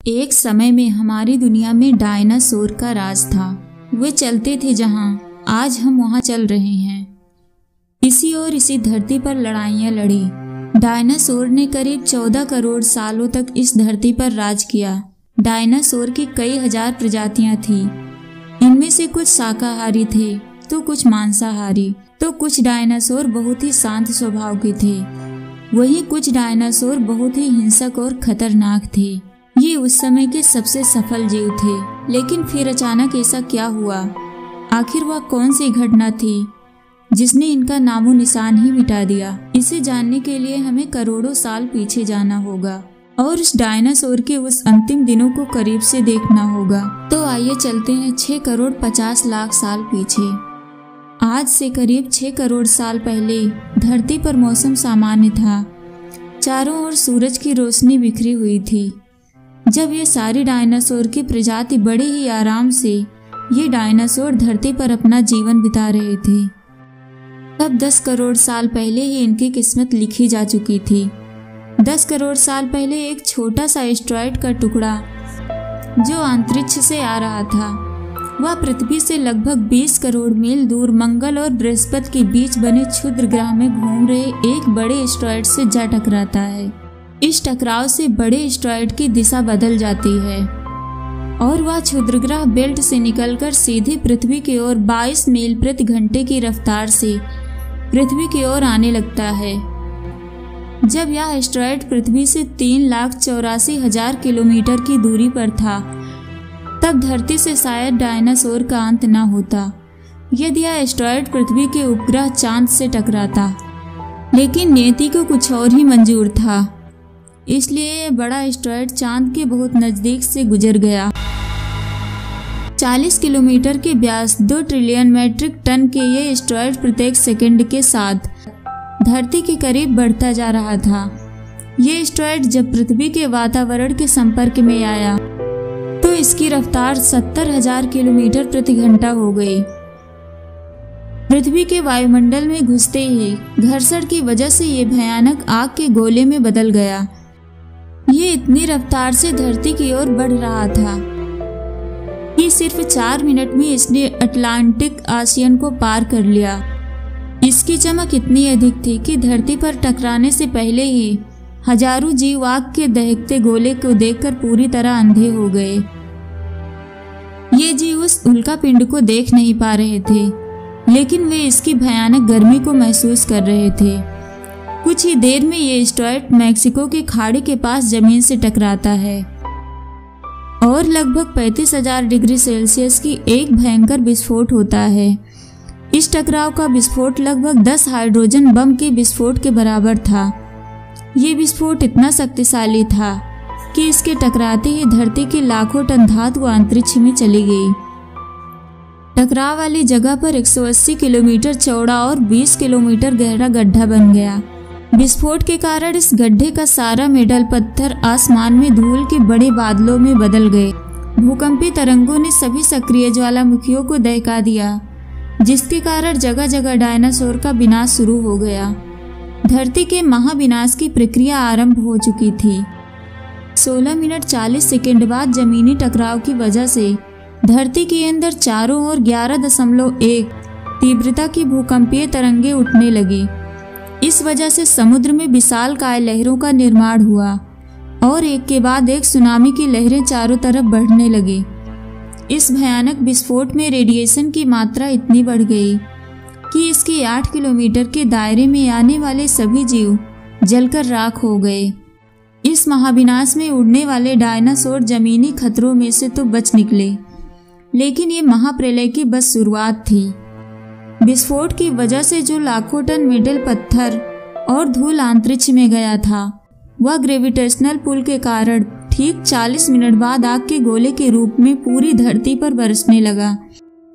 एक समय में हमारी दुनिया में डायनासोर का राज था। वे चलते थे जहां आज हम वहां चल रहे हैं। इसी और इसी धरती पर लड़ाइयां लड़ी। डायनासोर ने करीब 14 करोड़ सालों तक इस धरती पर राज किया। डायनासोर की कई हजार प्रजातियां थी। इनमें से कुछ शाकाहारी थे तो कुछ मांसाहारी, तो कुछ डायनासोर बहुत ही शांत स्वभाव के थे। वहीं कुछ डायनासोर बहुत ही हिंसक और खतरनाक थे। ये उस समय के सबसे सफल जीव थे। लेकिन फिर अचानक ऐसा क्या हुआ? आखिर वह कौन सी घटना थी जिसने इनका नामो निशान ही मिटा दिया? इसे जानने के लिए हमें करोड़ों साल पीछे जाना होगा और इस डायनासोर के उस अंतिम दिनों को करीब से देखना होगा। तो आइए चलते हैं 6 करोड़ 50 लाख साल पीछे। आज से करीब 6 करोड़ साल पहले धरती पर मौसम सामान्य था। चारों ओर सूरज की रोशनी बिखरी हुई थी। जब ये सारी डायनासोर की प्रजाति बड़े ही आराम से ये डायनासोर धरती पर अपना जीवन बिता रहे थे, तब 10 करोड़ साल पहले ही इनकी किस्मत लिखी जा चुकी थी। 10 करोड़ साल पहले एक छोटा सा एस्टेरॉयड का टुकड़ा जो अंतरिक्ष से आ रहा था, वह पृथ्वी से लगभग 20 करोड़ मील दूर मंगल और बृहस्पति के बीच बने क्षुद्र ग्रह में घूम रहे एक बड़े एस्टेरॉयड से जा टकराता है। इस टकराव से बड़े एस्टेरॉयड की दिशा बदल जाती है और वह क्षुद्र ग्रह बेल्ट से निकलकर सीधे पृथ्वी की ओर 22 मील प्रति घंटे की रफ्तार से पृथ्वी की ओर आने लगता है। जब यह एस्टेरॉयड पृथ्वी से 3,84,000 किलोमीटर की दूरी पर था, तब धरती से शायद डायनासोर का अंत न होता यदि यह एस्टेरॉयड पृथ्वी के उपग्रह चांद से टकराता। लेकिन नियति को कुछ और ही मंजूर था, इसलिए यह बड़ा एस्टेरॉयड चांद के बहुत नजदीक से गुजर गया। 40 किलोमीटर के व्यास 2 ट्रिलियन मीट्रिक टन के ये एस्टेरॉयड प्रत्येक सेकंड के साथ धरती के करीब बढ़ता जा रहा था। ये एस्टेरॉयड जब पृथ्वी के वातावरण के संपर्क में आया तो इसकी रफ्तार 70,000 किलोमीटर प्रति घंटा हो गई। पृथ्वी के वायुमंडल में घुसते ही घर्षण की वजह से ये भयानक आग के गोले में बदल गया। ये इतनी रफ्तार से धरती की ओर बढ़ रहा था कि सिर्फ 4 मिनट में इसने अटलांटिक ओशियन को पार कर लिया। इसकी चमक इतनी अधिक थी कि धरती पर टकराने से पहले ही हजारों जीव आग के दहकते गोले को देखकर पूरी तरह अंधे हो गए। ये जीव उस उल्का पिंड को देख नहीं पा रहे थे, लेकिन वे इसकी भयानक गर्मी को महसूस कर रहे थे। कुछ ही देर में ये एस्टेरॉयड मैक्सिको के खाड़ी के पास जमीन से टकराता है और लगभग 35,000 डिग्री सेल्सियस की एक भयंकर विस्फोट होता है। इस टकराव का विस्फोट लगभग 10 हाइड्रोजन बम के विस्फोट के बराबर था। ये विस्फोट इतना शक्तिशाली था कि इसके टकराते ही धरती के लाखों टन धातु अंतरिक्ष में चली गई। टकराव वाली जगह पर 180 किलोमीटर चौड़ा और 20 किलोमीटर गहरा गड्ढा बन गया। विस्फोट के कारण इस गड्ढे का सारा मेटल पत्थर आसमान में धूल के बड़े बादलों में बदल गए। भूकंपी तरंगों ने सभी सक्रिय ज्वालामुखियों को दहका दिया, जिसके कारण जगह जगह डायनासोर का विनाश शुरू हो गया। धरती के महाविनाश की प्रक्रिया आरंभ हो चुकी थी। 16 मिनट 40 सेकंड बाद जमीनी टकराव की वजह से धरती के अंदर चारों ओर 11.1 तीव्रता की भूकंपीय तरंगे उठने लगी। इस वजह से समुद्र में विशालकाय लहरों का निर्माण हुआ और एक के बाद एक सुनामी की लहरें चारों तरफ बढ़ने लगी। इस भयानक विस्फोट में रेडिएशन की मात्रा इतनी बढ़ गई कि इसके 8 किलोमीटर के दायरे में आने वाले सभी जीव जलकर राख हो गए। इस महाविनाश में उड़ने वाले डायनासोर जमीनी खतरों में से तो बच निकले, लेकिन ये महाप्रलय की बस शुरुआत थी। विस्फोट की वजह से जो लाखों टन मेटल पत्थर और धूल अंतरिक्ष में गया था, वह ग्रेविटेशनल पुल के कारण ठीक 40 मिनट बाद आग के गोले के रूप में पूरी धरती पर बरसने लगा।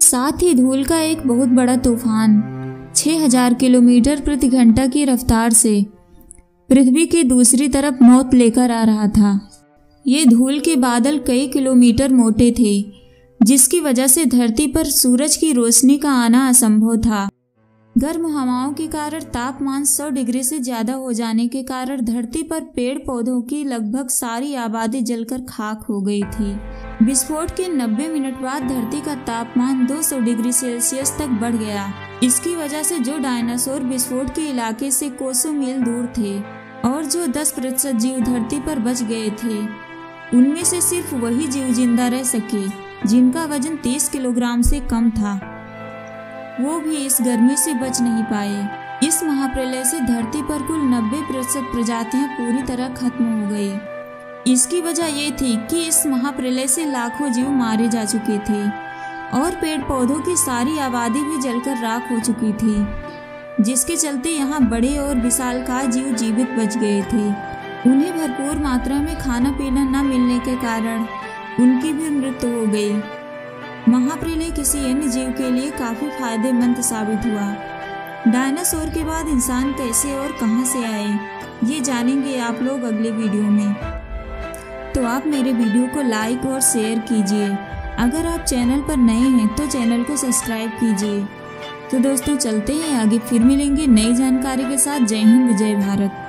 साथ ही धूल का एक बहुत बड़ा तूफान 6,000 किलोमीटर प्रति घंटा की रफ्तार से पृथ्वी की दूसरी तरफ मौत लेकर आ रहा था। ये धूल के बादल कई किलोमीटर मोटे थे, जिसकी वजह से धरती पर सूरज की रोशनी का आना असंभव था। गर्म हवाओं के कारण तापमान 100 डिग्री से ज़्यादा हो जाने के कारण धरती पर पेड़ पौधों की लगभग सारी आबादी जलकर खाक हो गई थी। विस्फोट के 90 मिनट बाद धरती का तापमान 200 डिग्री सेल्सियस तक बढ़ गया। इसकी वजह से जो डायनासोर विस्फोट के इलाके से कोसों मील दूर थे और जो 10% जीव धरती पर बच गए थे, उनमें से सिर्फ वही जीव जिंदा रह सके जिनका वजन 30 किलोग्राम से कम था। वो भी इस गर्मी से बच नहीं पाए। इस महाप्रलय से धरती पर कुल 90% प्रजातियां पूरी तरह खत्म हो गई। इसकी वजह ये थी कि इस महाप्रलय से लाखों जीव मारे जा चुके थे और पेड़ पौधों की सारी आबादी भी जलकर राख हो चुकी थी, जिसके चलते यहाँ बड़े और विशालकाय जीव जीवित बच गए थे। उन्हें भरपूर मात्रा में खाना पीना न मिलने के कारण उनकी भी मृत्यु हो गई। महाप्रलय किसी अन्य जीव के लिए काफी फायदेमंद साबित हुआ। डायनासोर के बाद इंसान कैसे और कहां से आए, ये जानेंगे आप लोग अगले वीडियो में। तो आप मेरे वीडियो को लाइक और शेयर कीजिए। अगर आप चैनल पर नए हैं तो चैनल को सब्सक्राइब कीजिए। तो दोस्तों चलते हैं आगे, फिर मिलेंगे नई जानकारी के साथ। जय हिंद, जय भारत।